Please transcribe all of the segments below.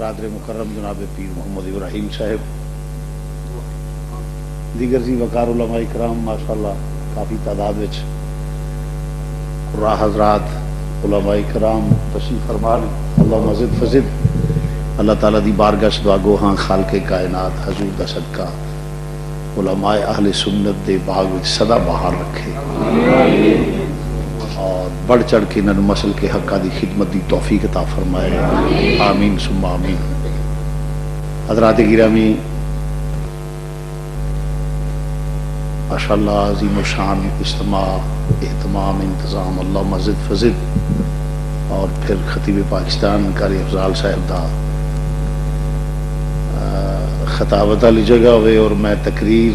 برادر مکرم جناب پیر محمد ابراہیم صاحب، دیگر ذی وقار علماء اکرام ماشاءاللہ کافی تعداد وچ قراء حضرات علماء اکرام تشریف فرما لیں. اللہ مزید فزد اللہ تعالیٰ دی بارگاہ دعا گو ہاں خالق کائنات حضور دا صدقہ علماء اہل سنت دے باغ وچ سدا بہار رکھے اور بڑھ چڑھ کے انہوں مسل کے حقہ دی خدمت دی توفیق عطا فرمائے. آمین ثم آمین. حضرات گرامی، ماشاءاللہ عظیم و شان اجتماع، اہتمام، انتظام اللہ مزید فزد. اور پھر خطیب پاکستان قاری افضال صاحب دا خطابت والی جگہ ہوئے اور میں تقریر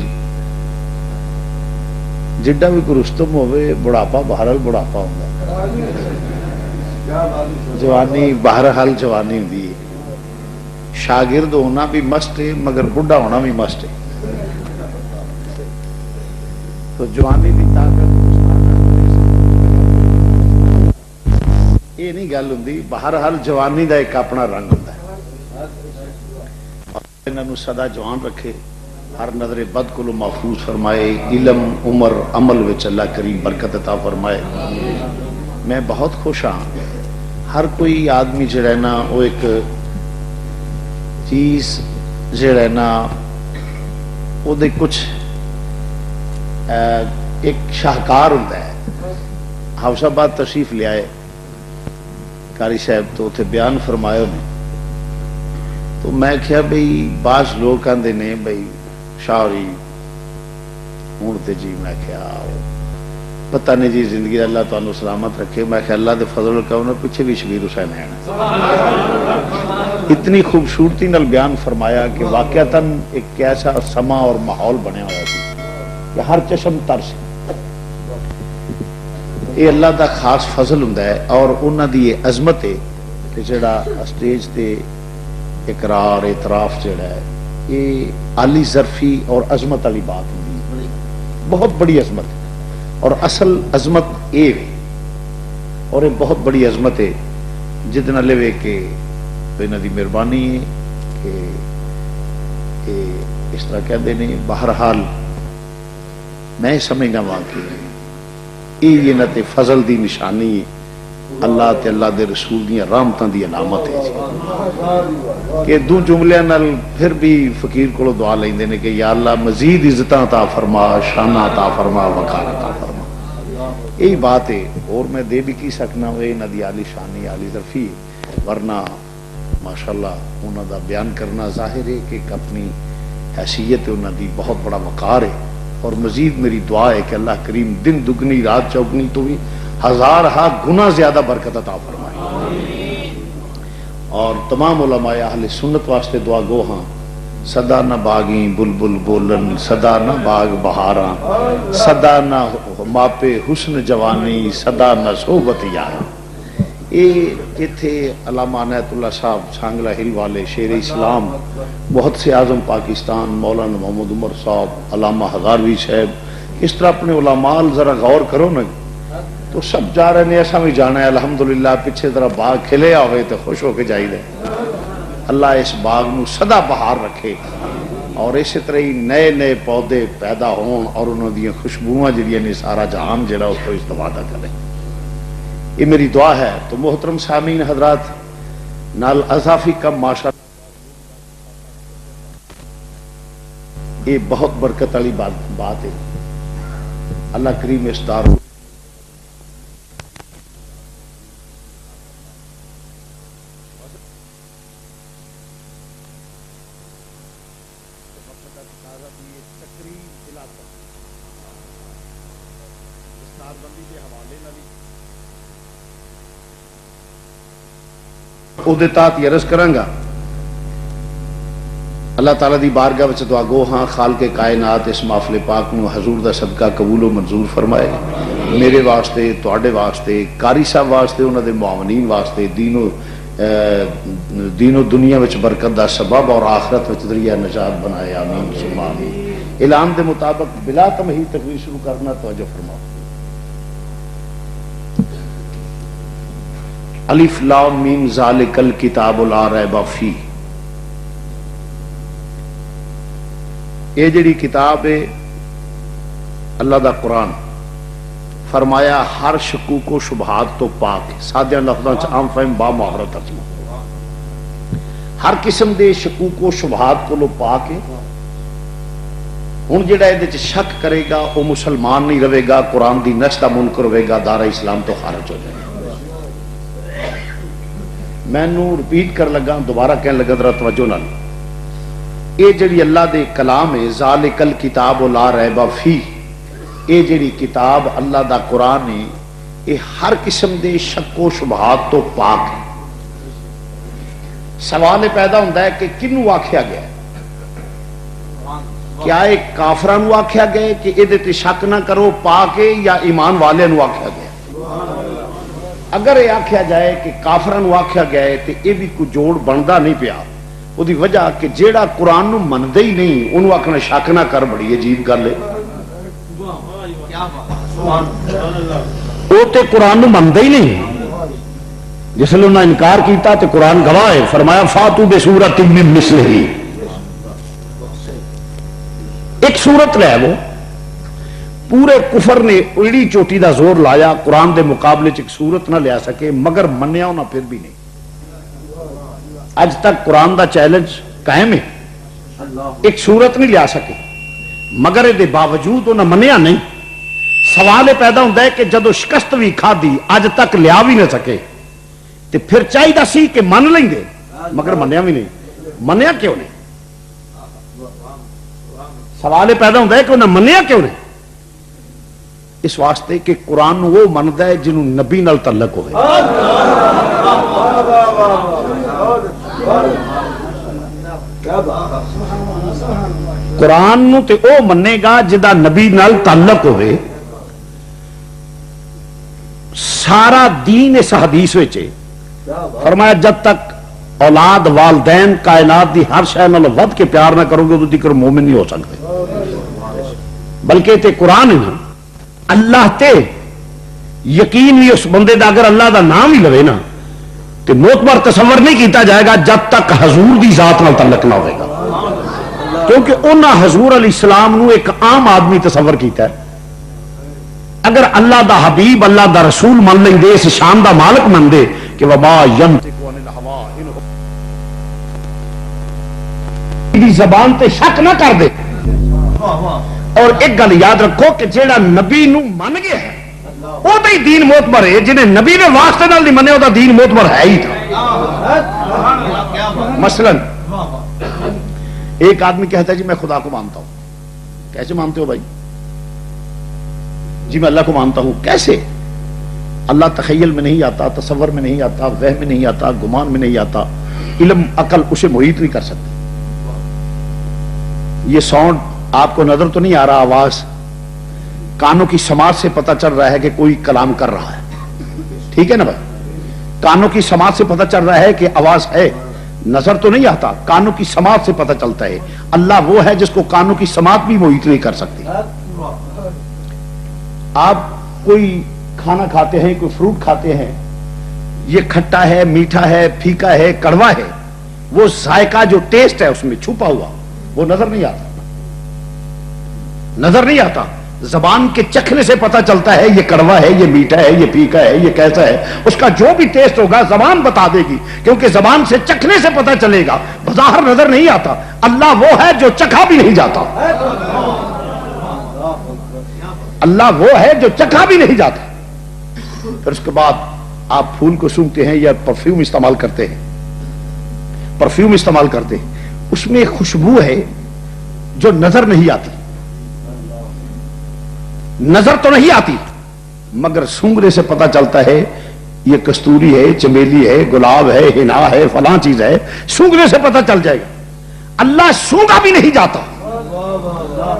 جڈا بھی کوئی رستم ہوئے. بڑھاپا بہرحال بڑھاپا ہوتا، جوانی بہرحال جوانی ہوتی ہے. شاگرد ہونا بھی مست ہے مگر بڑھا ہونا بھی مست ہے. تو جوانی کی طاقت یہ نہیں گل ہوتی. بہرحال جوانی کا ایک اپنا رنگ ہوتا ہے. انہوں سدا جوان رکھے، ہر نظر بد کو محفوظ فرمائے، علم عمر عمل وچ اللہ کریم برکت عطا فرمائے. میں بہت خوش ہاں. ہر کوئی آدمی جڑا ہے نا وہ ایک چیز جڑا ہے نا وہ دے کچھ ایک شاہکار ہوتا ہے. حفص آباد تشریف لے آئے قاری صاحب تو اتنے بیان فرمایا انہیں. تو میں کہا بھئی بعض لوگ کہتے نے بھئی شاعری ہوں تے جی. میں کہا پتہ نہیں جی زندگی اللہ تعالیٰ سلامت رکھے. میں کہا اللہ دے فضل کا انہوں پیچھے بھی شبیر حسین ہے. اتنی خوبصورتی نال بیان فرمایا کہ واقعتاً ایک ایسا سما اور ماحول بنیا ہوا سی کہ ہر چشم تر سی. یہ اللہ دا خاص فضل ہوں ہے. اور انہوں دی یہ عظمت ہے کہ جڑا اسٹیج تے اقرار اعتراف جڑا ہے یہ عالی ظرفی اور عظمت والی بات ہوئی، بہت بڑی عظمت ہے. اور اصل عظمت یہ ہے اور یہ بہت بڑی عظمت ہے جتنا لے کہ انہوں دی مہربانی ہے کہ اس طرح کہتے ہیں. بہرحال میں سمجھنا واقعی یہ تے فضل دی نشانی ہے. اللہ تے اللہ دے رسول دیاں رحمتاں دی علامت ہے کہ دو جملے نال پھر بھی فقیر کو دعا لیندے نے کہ یا اللہ مزید عزتاں عطا فرما، شانہ عطا فرما، وقار عطا فرما. یہی بات ہے. اور میں دے بھی کی سکنا ہوئے انہاں دی عالی شانی عالی ظرفی، ورنہ ماشاءاللہ انہاں دا بیان کرنا ظاہر ہے کہ اپنی حیثیت انہاں دی بہت بڑا وقار ہے. اور مزید میری دعا ہے کہ اللہ کریم دن دگنی رات چوگنی تو بھی ہزار گنا زیادہ برکت عطا فرمائے. اور تمام علماء اہل سنت واسطے دعا گو ہاں. صدا نہ باغیں بلبل بولن، صدا نہ باغ بہاراں، صدا نہ ماپے حسن جوانی، صدا نہ صحبت یاراں. یہ اتھے علامہ عنایت اللہ صاحب چھانگلہ ہل والے شیر اسلام، بہت سے اعظم پاکستان مولانا محمد عمر صاحب، علامہ ہزاروی صاحب، اس طرح اپنے علماء ذرا غور کرو نا تو سب جا رہے ہیں. ایسا بھی جانا ہے الحمدللہ. پیچھے ذرا باغ کھلے ہوئے تو خوش ہو کے جائی دے. اللہ اس باغ نو سدا بہار رکھے اور اسی طرح ہی نئے نئے پودے پیدا ہون اور انہوں دی خوشبوواں جڑیاں نے سارا جہان جڑا اس کو استفادہ کرے. یہ میری دعا ہے. تو محترم سامعین حضرات، نال اضافی کم ماشاءاللہ یہ بہت برکت والی بات ہے. اللہ کریم اس دار عہدتات یہ عرض کروں گا. اللہ تعالیٰ دی بارگاہ وچ دعا گو ہاں خالق کائنات اس محفل پاک نو حضور دا صدقہ قبول و منظور فرمائے. میرے واسطے، تواڈے واسطے، قاری صاحب واسطے، انہاں دے معاونین واسطے دین و دنیا وچ برکت دا سبب اور آخرت وچ ذریعہ نجات بنائے. آمین ثم آمین. اعلان دے مطابق بلا تمہید تقریر شروع کرنا. توجہ فرماؤ. الف لام میم ذالک الکتاب لا ریب فیہ یہ جڑی کتاب ہے اللہ دا قرآن، فرمایا ہر شکوک و شبہات تو پاک ہے. سادہ لفظاں چ عام فہم با محاورہ ترجمہ، ہر قسم دے شکوک و شبہات کو لو پاک ہے. ہن جڑا یہ شک کرے گا وہ مسلمان نہیں رہے گا، قرآن دی نشر دا منکر ہوئے گا، دار اسلام تو خارج ہو جائے گا. میں نو رپیٹ کر لگا، دوبارہ کہنے لگا ذرا توجہ نال. یہ جڑی اللہ دے کلام ہے، ذالک الکتاب لا ریب فیہ، یہ جڑی کتاب اللہ دا قرآن ہے، یہ ہر قسم دے شک و شبہات تو پاک ہے. سوال یہ پیدا ہوتا ہے کہ کنوں آکھیا گیا ہے؟ کیا ایک کافراں نو آکھیا گیا کہ یہ تے شک نہ کرو پاک ہے، یا ایمان والے نو آکھیا گیا؟ اگر یہ آکھیا جائے کہ کافراں نو آکھیا گیا ہے تو یہ بھی کوئی جوڑ بندا نہیں پیا. وہ دی وجہ کہ جیڑا قرآن نو مندے ہی نہیں انہوں آکھنا شک نہ کر، بڑی عجیب گل ہے. وہ تے قرآن نو مندے ہی نہیں، جس نے انہوں نے انکار کیتا تے قرآن گواہ ہے. فرمایا فاتو بسورۃ من مثلہ، ایک سورت لے وہ. پورے کفر نے ایڑی چوٹی دا زور لایا، قرآن دے مقابلے چ ایک سورت نہ لیا سکے، مگر منیا انہاں پھر بھی نہیں. اج تک قرآن دا چیلنج قائم ہے، ایک سورت نہیں لیا سکے، مگر دے باوجود انہاں منیا نہیں. سوال یہ پیدا ہوتا ہے کہ جدو شکست بھی کھادی اج تک لیا بھی نہ سکے تو پھر چاہیے سی کہ من لیں گے، مگر منیا بھی نہیں. منیا کیوں نہیں؟ سوال یہ پیدا ہوتا ہے کہ انہیں منیا کیوں نہیں؟ اس واسطے کہ قرآن وہ منتا ہے جنہوں نبی نال تعلق ہوئے. قرآن نو تے او منے گا جدا نبی نال تعلق ہوئے. سارا دین اس حدیث وچے فرمایا جب تک اولاد والدین کائنات دی ہر شے نال ود کے پیار نہ کرو گے تو ذکر مومن نہیں ہو سکتے. بلکہ تے قرآن ہے اللہ تے یقین بھی اس بندے دا اگر اللہ دا نام ہی لوے نا تے معتبر تصور نہیں کیتا جائے گا جب تک حضور دی ذات نال تعلق نہ ہوئے گا. کیونکہ انہاں حضور علیہ السلام نو ایک عام آدمی تصور کیتا ہے. اگر اللہ دا حبیب اللہ دا رسول من لیں دے، اس شان دا مالک من دے کہ وما ینطق عن الہوی، دی زبان تے شک نہ کر دے. اور ایک گل یاد رکھو کہ جیڑا نبی نو من گیا ہے وہ تے دین معتبر ہے، جنہیں نبی نے واسطے نال نہیں منے وہ دا دین معتبر ہے ہی تھا. مثلا ایک آدمی کہتا ہے جی میں خدا کو مانتا ہوں. کیسے مانتے ہو بھائی؟ جی میں اللہ کو مانتا ہوں. کیسے؟ اللہ تخیل میں نہیں آتا، تصور میں نہیں آتا، وہم میں نہیں آتا، گمان میں نہیں آتا، علم عقل اسے محیط نہیں کر سکتی. یہ ساؤنڈ آپ کو نظر تو نہیں آ رہا، آواز کانوں کی سماعت سے پتہ چل رہا ہے کہ کوئی کلام کر رہا ہے. ٹھیک ہے نا بھائی؟ کانوں کی سماعت سے پتہ چل رہا ہے کہ آواز ہے، نظر تو نہیں آتا، کانوں کی سماعت سے پتہ چلتا ہے. اللہ وہ ہے جس کو کانوں کی سماعت بھی محیط نہیں کر سکتی. آپ کوئی کھانا کھاتے ہیں، کوئی فروٹ کھاتے ہیں، یہ کھٹا ہے، میٹھا ہے، پھیکا ہے، کڑوا ہے، وہ ذائقہ جو ٹیسٹ ہے اس میں چھپا ہوا وہ نظر نہیں آتا. نظر نہیں آتا. زبان کے چکھنے سے پتہ چلتا ہے یہ کڑوا ہے، یہ میٹھا ہے، یہ پھیکا ہے، یہ کیسا ہے. اس کا جو بھی ٹیسٹ ہوگا زبان بتا دے گی، کیونکہ زبان سے چکھنے سے پتہ چلے گا، بظاہر نظر نہیں آتا. اللہ وہ ہے جو چکھا بھی نہیں جاتا. اللہ وہ ہے جو چکھا بھی نہیں جاتا. پھر اس کے بعد آپ پھول کو سونگھتے ہیں یا پرفیوم استعمال کرتے ہیں، پرفیوم استعمال کرتے ہیں، اس میں ایک خوشبو ہے جو نظر نہیں آتی. نظر تو نہیں آتی مگر سونگنے سے پتہ چلتا ہے یہ کستوری ہے، چمیلی ہے، گلاب ہے، حنا ہے، فلاں چیز ہے. سونگنے سے پتہ چل جائے گا. اللہ سونگا بھی نہیں جاتا.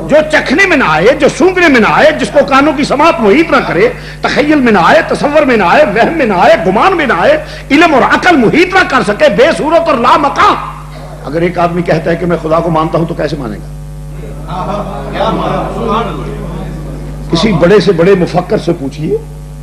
جو چکھنے میں نہ آئے، جو سونگنے میں نہ آئے، جس کو کانوں کی سماعت محیط نہ کرے، تخیل میں نہ آئے، تصور میں نہ آئے، وہم میں نہ آئے، گمان میں نہ آئے، علم اور عقل محیط نہ کر سکے، بے صورت اور لا مقام. اگر ایک آدمی کہتا ہے کہ میں خدا کو مانتا ہوں تو کیسے مانے گا؟ کسی بڑے سے بڑے مفکر سے پوچھئے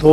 2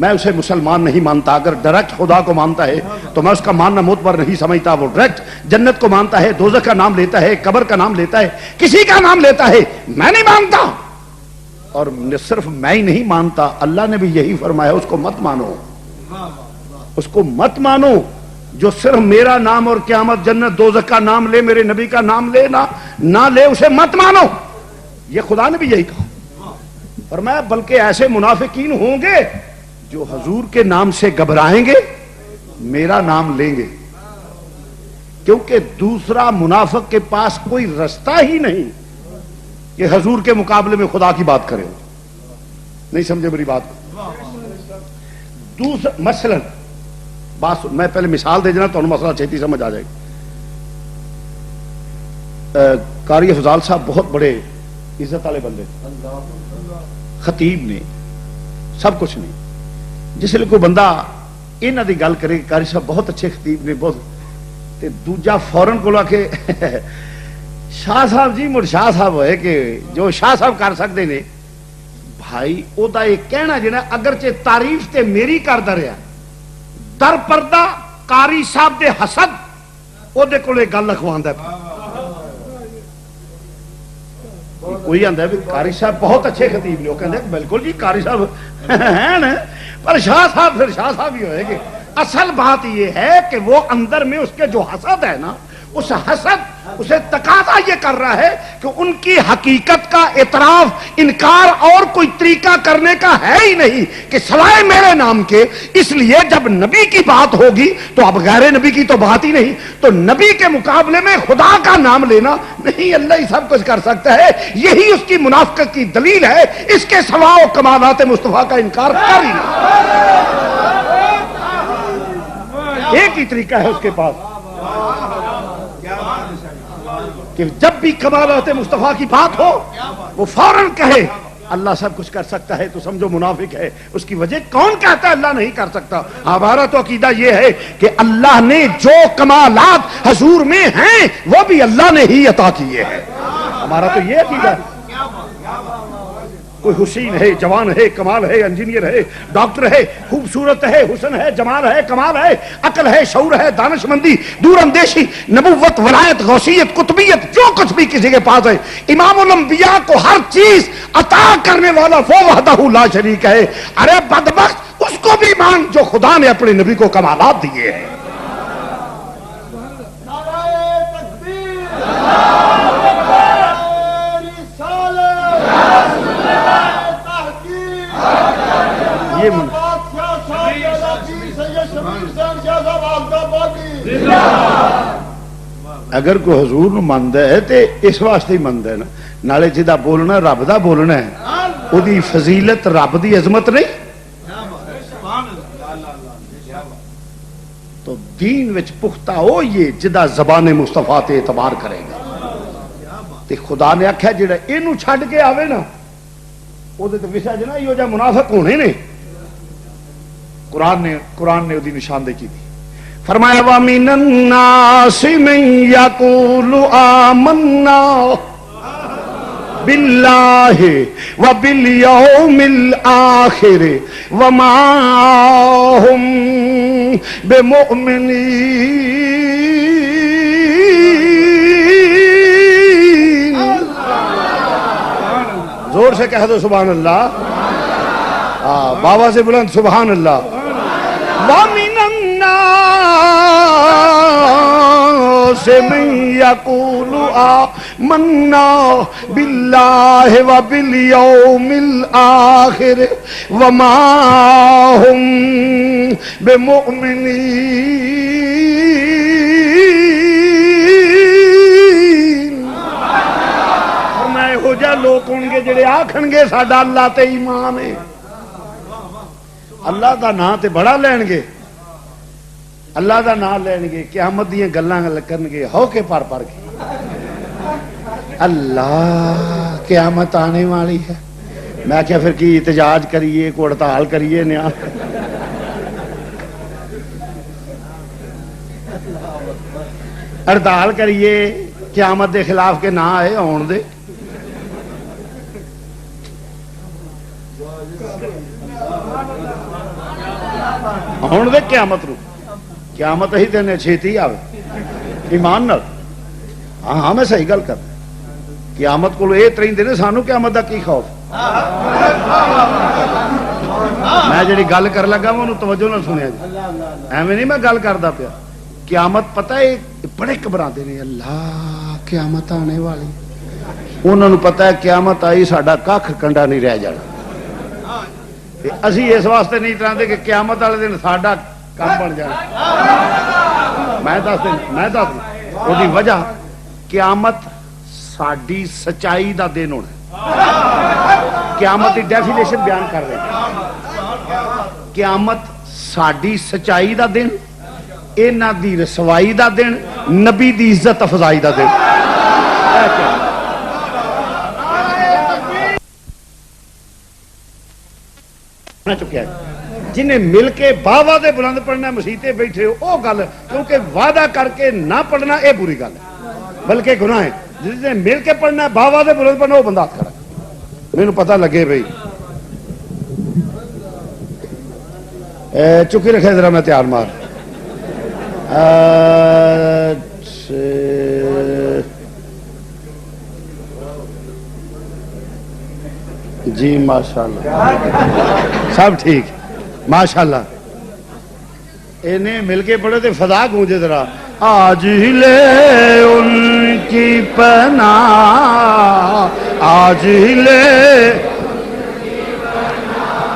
میں اسے مسلمان نہیں مانتا. اگر ڈائریکٹ خدا کو مانتا ہے تو میں اس کا ماننا معتبر نہیں سمجھتا. وہ ڈائریکٹ جنت کو مانتا ہے, دوزخ کا نام لیتا ہے, قبر کا نام لیتا ہے, کسی کا نام لیتا ہے, میں نہیں مانتا. اور صرف میں ہی نہیں مانتا, اللہ نے بھی یہی فرمایا اس کو مت مانو, اس کو مت مانو. جو صرف میرا نام اور قیامت جنت دوزخ کا نام لے, میرے نبی کا نام لے نہ لے, اسے مت مانو. یہ خدا نے بھی یہی کہا. فرمایا بلکہ ایسے منافقین ہوں گے جو حضور کے نام سے گھبرائیں گے, میرا نام لیں گے, کیونکہ دوسرا منافق کے پاس کوئی رستہ ہی نہیں کہ حضور کے مقابلے میں خدا کی بات کرے. نہیں سمجھے میری بات کو؟ دوسرا مثلا بات میں پہلے مثال دے دینا تو مسئلہ چھیتی سمجھ آ جائے گا. قاری افضال صاحب بہت بڑے عزت والے بندے, خطیب نے, سب کچھ نہیں. جس لیے کوئی بندہ انہاں دی گل کرے کہ قاری صاحب بہت اچھے خطیب نے, بہت, تے دوجا فوراً کو لا کے شاہ صاحب جی مڑ شاہ صاحب ہوئے کہ جو شاہ صاحب کر سکتے نے. بھائی او دا یہ کہنا جنا اگرچہ تعریف تے میری کردا رہا, در پردہ قاری صاحب دے حسد او دے کولے گل لکھواندا ہے. کوئی آندا ہے قاری صاحب بہت اچھے خطیب نے, وہ کہندے بالکل جی قاری صاحب ہیں نا, پر شاہ صاحب پھر شاہ صاحب ہی ہوئے گے. اصل بات یہ ہے کہ وہ اندر میں اس کے جو حسد ہے نا, اس حسد اسے تقاضا یہ کر رہا ہے کہ ان کی حقیقت کا اعتراف, انکار اور کوئی طریقہ کرنے کا ہے ہی نہیں کہ سوائے میرے نام کے. اس لیے جب نبی کی بات ہوگی تو اب غیر نبی کی تو بات ہی نہیں. تو نبی کے مقابلے میں خدا کا نام لینا نہیں, اللہ ہی سب کچھ کر سکتا ہے. یہی اس کی منافقت کی دلیل ہے. اس کے سوا و کمالات مصطفیٰ کا انکار کر ہی نہیں. ایک ہی طریقہ ہے اس کے پاس کہ جب بھی کمالات مصطفیٰ کی بات ہو وہ فوراً کہے اللہ سب کچھ کر سکتا ہے, تو سمجھو منافق ہے. اس کی وجہ کون کہتا ہے اللہ نہیں کر سکتا؟ ہمارا تو عقیدہ یہ ہے کہ اللہ نے جو کمالات حضور میں ہیں وہ بھی اللہ نے ہی عطا کیے ہیں. ہمارا تو یہ عقیدہ ہے. کوئی حسین ہے, جوان ہے, کمال ہے, انجینئر ہے, ڈاکٹر ہے, خوبصورت ہے, حسن ہے, جمال ہے, کمال ہے, عقل ہے, شعور ہے, دانش مندی, دور اندیشی, نبوت, ولایت, غوثیت, قطبیت, جو کچھ بھی کسی کے پاس ہے, امام الانبیاء کو ہر چیز عطا کرنے والا وہ وحدہ لا شریک ہے. ارے بدبخت, اس کو بھی مان جو خدا نے اپنے نبی کو کمالات دیے ہیں. اگر کوئی حضور نو ماندا ہے تے اس واسطے ہی ماندا ہے نا, نالے جدا بولنا رب دا بولنا ہے, او دی فضیلت رب دی عظمت نہیں. تو دین وچ پختہ ہو یہ جدا زبان مصطفیٰ تے اعتبار کرے گا. تے خدا نے آکھیا جڑا اینو چھڈ کے آوے نا او دے تے وسا جنا ایو جا منافق ہونے نے. قرآن نے او دی نشاندہی کی تھی. فرمایا وَمِنَ النَّاسِ مَن يَقُولُ آمَنَّا بِاللَّهِ وَبِالْيَوْمِ الْآخِرِ وَمَا هُمْ بِمُؤْمِنِينَ. زور سے کہہ دو سبحان اللہ. بابا سے بلند سبحان اللہ. وَمِنَ النَّاسِ مَن يَقُولُ آمَنَّا بِاللَّهِ وَبِالْيَوْمِ الْآخِرِ وَمَا هُمْ بِمُؤْمِنِينَ. میں ہو جا لوگ ہوں گے جڑے آکھن گے ساڈا اللہ تے ایمان ہے. اللہ دا نام تے بڑا لین گے, اللہ دا نام لین گے, قیامت دیاں گلاں کرن گے ہو کے پر پر کے. اللہ قیامت آنے والی ہے. میں کیا پھر کی احتجاج کریے, کو ہڑتال کریے, نیا ہڑتال کریے, قیامت دے خلاف کے نہ آئے آن دے. ہن دے قیامت نو قیامت ہی تے چھیتی آوے ایمان نال ہاں ہاں میں صحیح گل کردا قیامت کو یہ تریندے نے سانو قیامت دا کی خوف میں جڑی گل کر لگا وہ توجہ نال سنیا جی ایویں نہیں میں گل کردا پیا قیامت پتہ ہے بڑے گھبراندے نے اللہ قیامت آنے والی انہاں نوں پتہ ہے قیامت آئی ساڈا ککھ کنڈا نہیں رہ جانا اسی اس واسطے نہیں اتراندے کہ قیامت والے دن ساڈا کم بن جائے میں دس وہی وجہ قیامت ساڈی سچائی دا دن ہونا قیامت کی ڈیفینیشن بیان کر رہے ہیں قیامت ساڈی سچائی دا دن انہاں دی رسوائی دا دن نبی دی عزت افزائی دا دن چکیا جنہیں مل کے باوا دے بلند پڑھنا مسیتے بیٹھے ہو وہ گل کیونکہ وعدہ کر کے نہ پڑھنا یہ بری گل ہے بلکہ گناہ ہے جس نے مل کے پڑھنا باوا دے بلند پڑھنا وہ بندہ ہاتھ کھڑا میرے پتہ لگے بھائی چکی رکھے ذرا میں تیار مار جی ماشاءاللہ سب ٹھیک ماشاءاللہ انہیں مل کے پڑھے تو فضا گونجے ذرا آج لے ان کی پناہ آج لے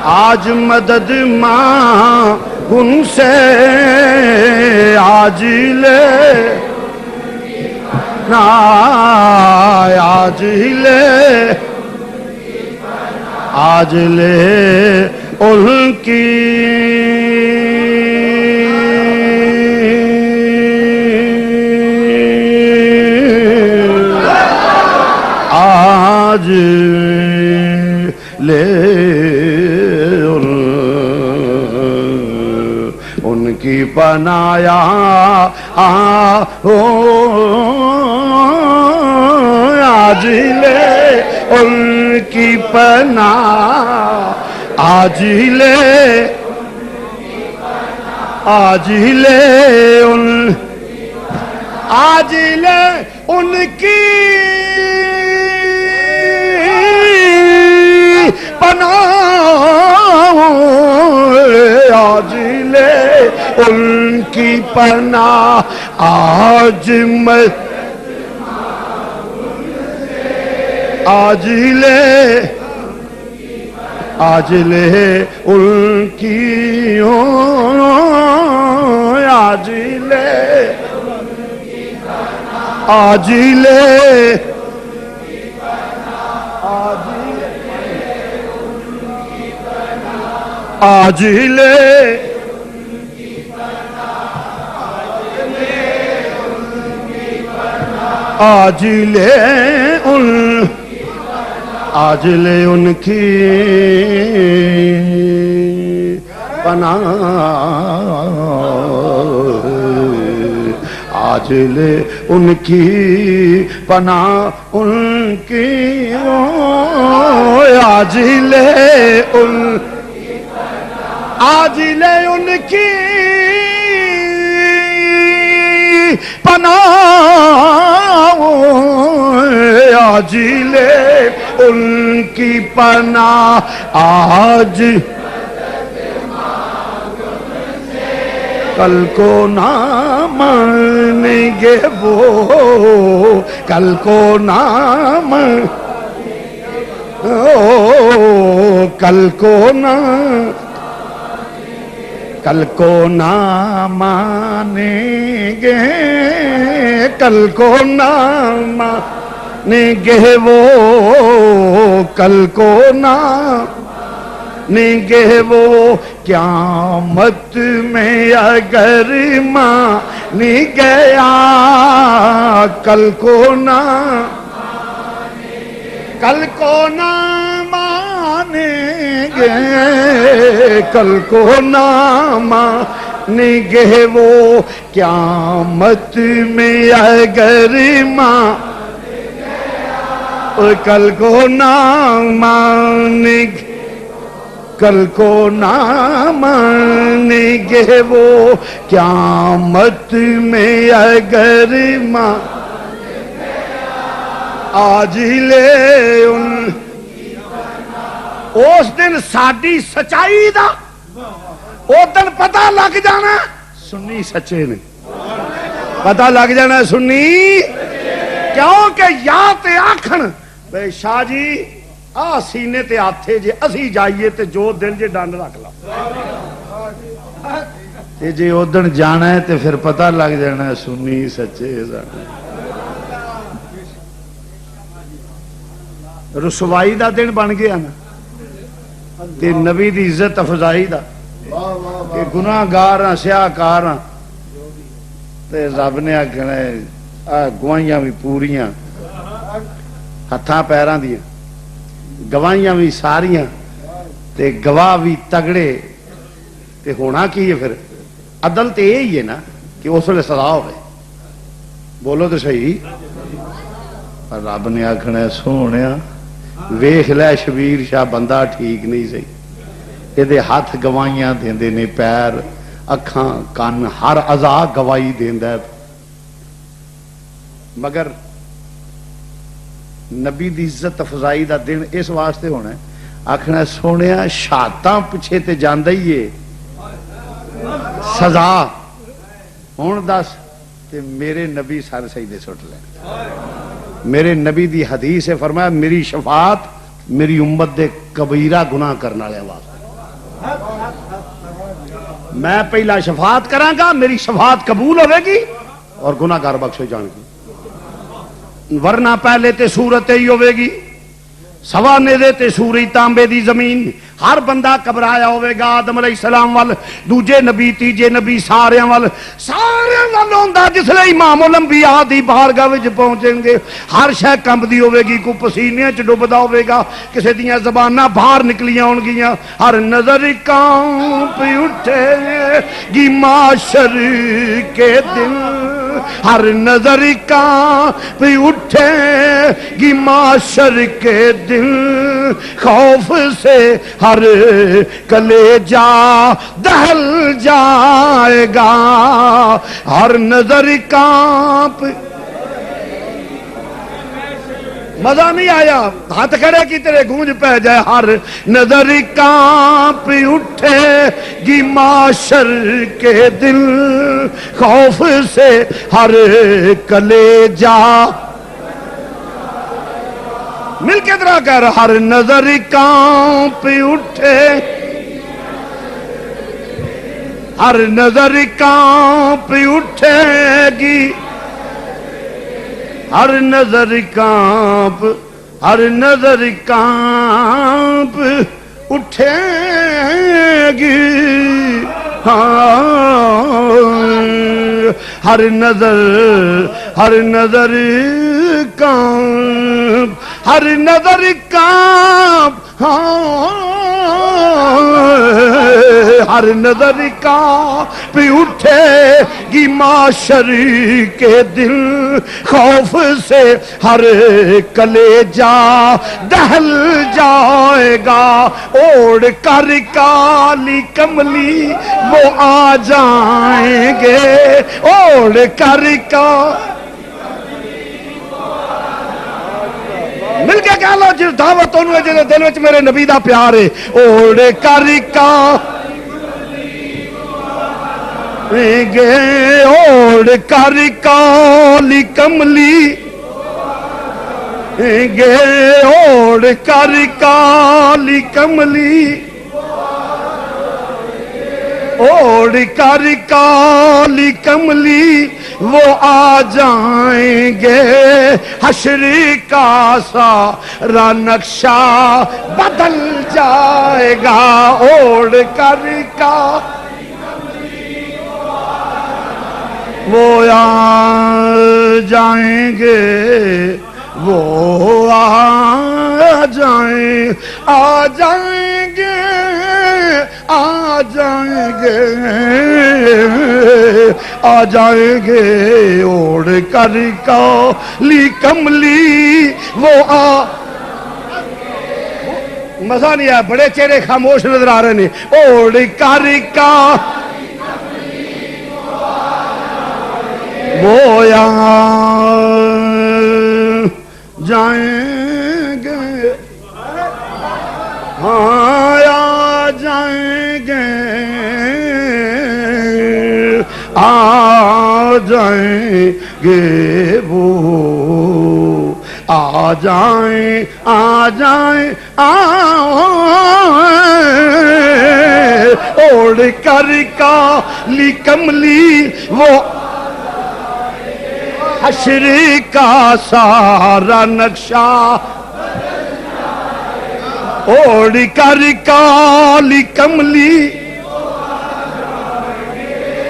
آج مدد ماں ان سے آج لے آج لے آج لے ان کی آج لے ان کی پناہ آج لے ان کی پناہ آج لے ان آج لے ان کی پناہ آج لے ان کی پناہ آج آج لے ان کی آج لے آج لے آج لے آج لے ان آج لے ان کی پناہ آج لے ان کی پناہ ان کی آج لے ان آج لے ان کی پناہ آج لے ان کی پناہ آج کل کو نہ مانیں گے وہ کل کو نہ کل کو نہ مانیں گے کل کو نہ مانیں گے وہ کل کو نہ مانیں گے وہ قیامت میں اگر مان گیا کل کو نہ مانیں گے کل کو نہ مانیں گے وہ قیامت میں اگر مان کل کو نہ مانیں گے کل کو نہ مانیں گے وہ قیامت میں اگر آج لے ان اس دن ساڈی سچائی دا اس دن پتہ لگ جانا سنی سچے نے پتہ لگ جانا سنی کیونکہ یا تے آکھن بے شاہ جی آ سینے تے ہاتھے جے اسی جائیے تے جو دل جے ڈنڈ رکھ لا تے جے ادن جانا ہے تے پھر پتہ لگ جانا ہے سنی سچے رسوائی دا دن بن گیا نا تے نبی دی عزت افزائی دا کہ گناہ گار ہاں سیاہ کار ہاں تے رب نے آکھنا گوائیاں بھی پوریاں ہتھاں پیراں دیاں گواہیاں بھی ساریاں تے گواہ بھی تگڑے تے ہونا کی ہے پھر عدل تے یہی ہے نا کہ اس ویلے سزا ہوئے بولو تو صحیح پر رب نے آکھنا سونیا ویکھ لے شبیر شاہ بندہ ٹھیک نہیں صحیح یہ ہاتھ گواہیاں دیندے نے پیر اکھاں کان ہر اعضا گواہی دیندا ہے مگر نبی دی عزت افزائی دا دن اس واسطے ہونا ہے آکھنا سونیا شہادتاں پیچھے تے جاندا ہی ہے سزا ہن دس تے میرے نبی سر سجدے سٹ لے میرے نبی دی حدیث ہے فرمایا میری شفاعت میری امت دے کبیرہ گناہ کرنے والے واسطے میں پہلا شفاعت کراں گا میری شفاعت قبول ہوے گی اور گناہگار بخشے جان گی ورنہ پہلے تے صورت ہی ہوے گی سوا نیزے تے سوری تانبے دی زمین ہر بندہ گھبرایا ہوے گا آدم علیہ السلام وال دوجے نبی تیجے نبی ساریاں وال ہوندا جسلے امام الانبیاء دی بارگاہ وچ پہنچیں گے ہر شے کمبدی ہوے گی کو پسینے چ ڈبدا ہوے گا کسے دیاں زباناں باہر نکلیاں ہون گیاں ہر نظر کانپ اٹھے گی معاشر کے دن ہر نظر کانپ اٹھے گی معاشر کے دن خوف سے ہر کلیجہ دہل جائے گا ہر نظر کانپ مزہ نہیں آیا ہاتھ کھڑے کی تیرے گونج پہ جائے ہر نظر کانپ اٹھے گی معاشر کے دل خوف سے ہر کلیجہ مل کے درا کر ہر نظر کانپ اٹھے ہر نظر کانپ اٹھے گی ہر نظر کانپ ہر نظر کانپ اٹھے گی ہر نظر کانپ ہر نظر کانپ ہر نظر کانپ اٹھے گی معاشر کے دل خوف سے ہر کلیجہ دہل جائے گا اوڑھ کر کالی کملی وہ آ جائیں گے اوڑھ کر مل کے کہہ لو جس دعوت انہوں جنہیں دل وچ میرے نبی دا پیار ہے اوڑھ کر گے اوڑھ کر کالی کملی گے اوڑھ کر کالی کملی اوڑھ کر کالی کملی وہ آ جائیں گے حشر کا سارا نقشہ بدل جائے گا اوڑھ کر کا وہ آ جائیں گے وہ آ جائیں گے آ جائیں گے آ جائیں گے اوڑھ کر کالی کملی وہ مزہ نہیں آیا, بڑے چہرے خاموش نظر آ رہے ہیں. اوڑ کر بویا جائیں گے, آیا جائیں گے, آ جائیں گے وہ, آ جائیں آ جائیں اوڑ کر کالی کملی وہ حشر کا سارا نقشہ اوڑ کر کالی کملی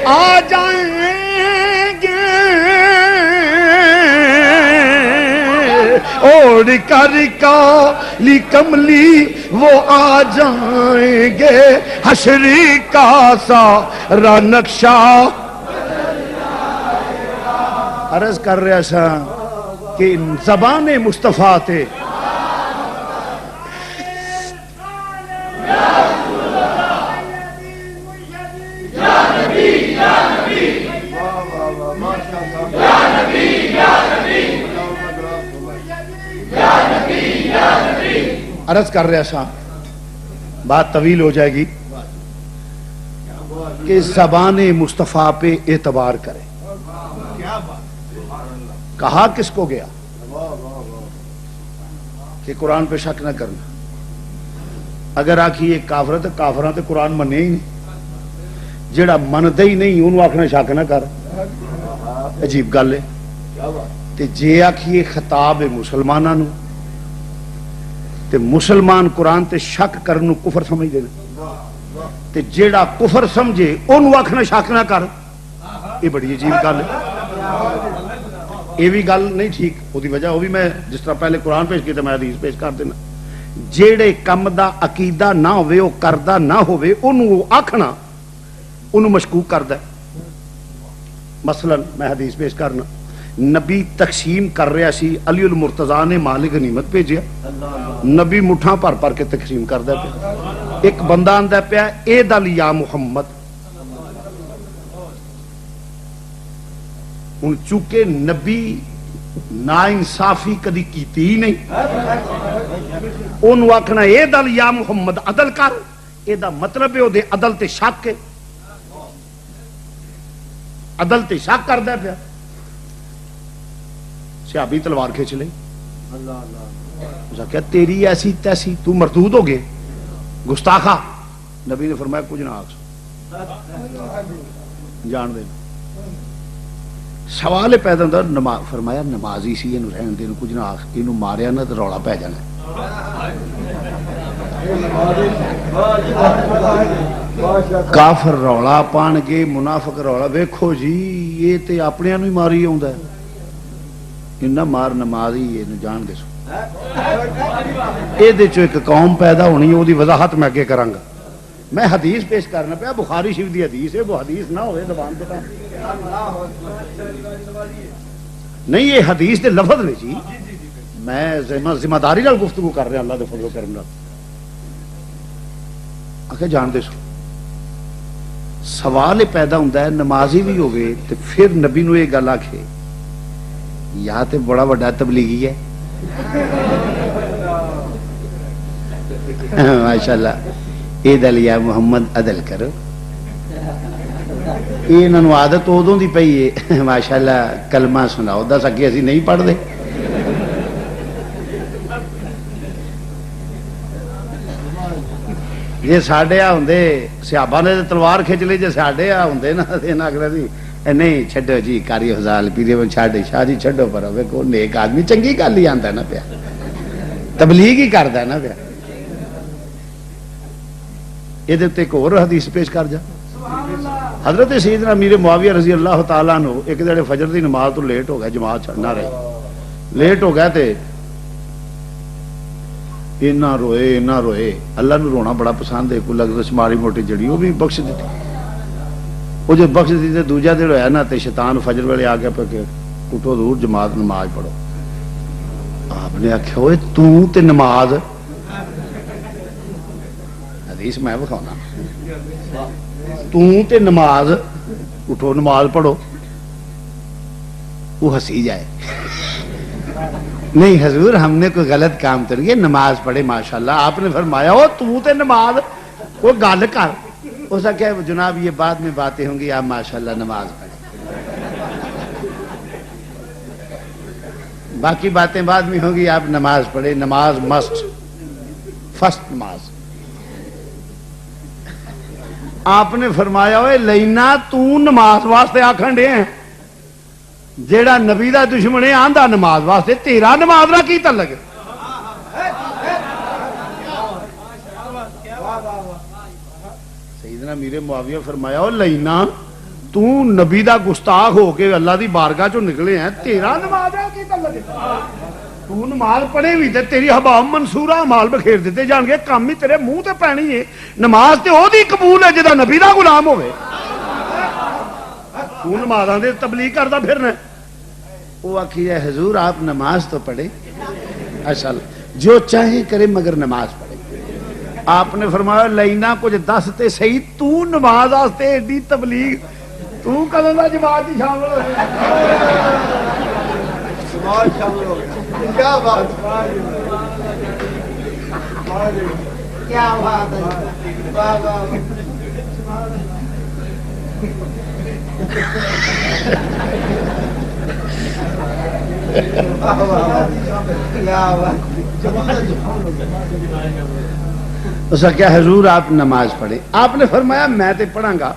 آ جائیں گے, اوڑ کر کالی کملی وہ آ جائیں گے, حشر کا سارا نقشہ. عرض کر رہا سا کہ زبان مصطفیٰ تے عرض کر رہا سا, بات طویل ہو جائے گی, کہ زبان مصطفیٰ پہ اعتبار کرے. کہا کس کو گیا کہ قرآن پہ شک نہ کرنا. اگر آخی یہ کافر تو کافراں تے قرآن منے ہی نہیں, جیڑا مندا ہی نہیں انہوں آخنا شک نہ کر, عجیب گل ہے. تے جے آخیے خطاب ہے مسلماناں نو, تے مسلمان قرآن تے شک کرن نو کفر سمجھ دے, تے جیڑا کفر سمجھے انہوں آخنا شک نہ کر, یہ بڑی عجیب گل ہے. یہ بھی گل نہیں ٹھیک. وہ وجہ وہ بھی میں جس طرح پہلے قرآن پیش کیا میں حدیث پیش کر دینا. جیڑے کم دا عقیدہ نہ ہوئے وہ کردہ نہ ہوئے انہوں آکھنا انہوں مشکوک کردہ. مثلا میں حدیث پیش کرنا, نبی تقسیم کر رہا سی, علی المرتضیٰ نے مال غنیمت بھیجیا, نبی مٹھاں پر پر کے تقسیم کردہ پیا. ایک بندہ آندہ پیا اے دل یا محمد, ان چونکہ نبی نا انصافی کدی کیتی ہی نہیں, انہوں آکھنا اے دل یا محمد عدل کر, اے دا مطلب ہے او دے عدل تے شک ہے, عدل تے شک کر دے پیا. صحابی تلوار کھینچ لے, کیا تیری ایسی تیسی تو مردود ہو گئے گستاخا. نبی نے فرمایا کچھ نہ آکھ جان دے. سوال پیدا ہوتا, فرمایا نمازی سی یہ رہن دے کچھ نہ آخ, یہ ماریا نہ تو رولا پی جانا. کافر رولا پان گے, منافق رولا. ویکھو جی یہ تے اپنے نو ہی ماری آਉਂدا ہے, انہاں مار نمازی یہ جان دے سو. یہ ایک قوم پیدا ہونی ہے, وہ دی وضاحت میں اگے کراں گا. میں حدیث پیش کرنا پیا, بخاری شریف دی حدیث ہے, وہ حدیث نہ ہوئے زبان پہ نہیں, یہ حدیث دے لفظ نے جی. میں ذمہ داری نال گفتگو کر رہا اللہ دے فضل و کرم نال. آخر جان دے سو سوال پیدا ہوتا ہے نمازی بھی ہوگے تو پھر نبی نو یہ گل آکھے یا تے بڑا بڑا تبلیغی ہے ماشاءاللہ, اے دل یا محمد عدل کرو. یہ انہوں عادت ادوں دی پئی ہے ماشاءاللہ کلمہ سناؤ, دس اگے اسی نہیں پڑھتے. جی ساڈے آ ہوں صحابہ نے تلوار کھچ لی, جی ساڈے آ ہوں نا آخر سی نہیں چھڈو جی کاری حضال پیری چھڈ شاہ جی چھڈو پر کو نیک آدمی چنگی گل ہی آندا نا پیا, تبلیغ ہی کردا نا پیا. یہ ایک اور حدیث پیش کر جا. حضرت سیدنا امیر معاویہ رضی اللہ تعالیٰ عنہ ایک دڑے فجر دی نماز تو لیٹ ہو گیا, جماعت چھڑنا رہے, لیٹ ہو گیا تے اینا روئے. اللہ نو رونا بڑا پسند ہے, کوئی لگتا ماڑی موٹی جڑی وہ بھی بخش دیتی. وہ جو بخش دیتی دوجا دن ہوا نا تے شیطان فجر ویلے آ گیا پہ کہ اٹھو دور جماعت نماز پڑھو. آپ نے آخیا ہوئے تو تے نماز حدیث میں بکھاؤنا تے نماز اٹھو نماز پڑھو وہ ہنسی جائے نہیں حضور ہم نے کوئی غلط کام کر گیا نماز پڑھے ماشاءاللہ آپ نے فرمایا ہو تے نماز وہ گل کر ہو سکے جناب یہ بعد میں باتیں ہوں گی آپ ماشاءاللہ نماز پڑھیں باقی باتیں بعد میں ہوں گی آپ نماز پڑھیں نماز مسٹ فرسٹ نماز آپ نے فرمایا ہوئے لینا تو نماز واسطے آکھن دے ہیں جیڑا نبی دا دشمن ہے آندا نماز واسطے تیرا نماز نہ کی تعلق ہے سیدنا امیر معاویہ فرمایا ہو لینا تو نبی دا گستاخ ہو کے اللہ دی بارگاہ چوں نکلے ہیں تیرا نماز نہ کی تعلق ہے تو نماز پڑھے بھی تے تیری حباب منصورہ مال بکھیر دیتے جان گے کام ہی تیرے منہ تے پینی ہے نماز تے او دی قبول ہے جدا نبی دا غلام ہوئے تو نمازاں دے تبلیغ کردا پھرنا وہ آکھی ہے حضور آپ نماز تو پڑھے اچھا جو چاہے کرے مگر نماز پڑھے آپ نے فرمایا لینا کچھ دس تے صحیح تو نماز واسطے ایڈی تبلیغ تو کدوں دا جماعت ہی شامل ہو کیا بات کیا بات ہے واہ واہ اس کیا حضور آپ نماز پڑھے آپ نے فرمایا میں تے پڑھاں گا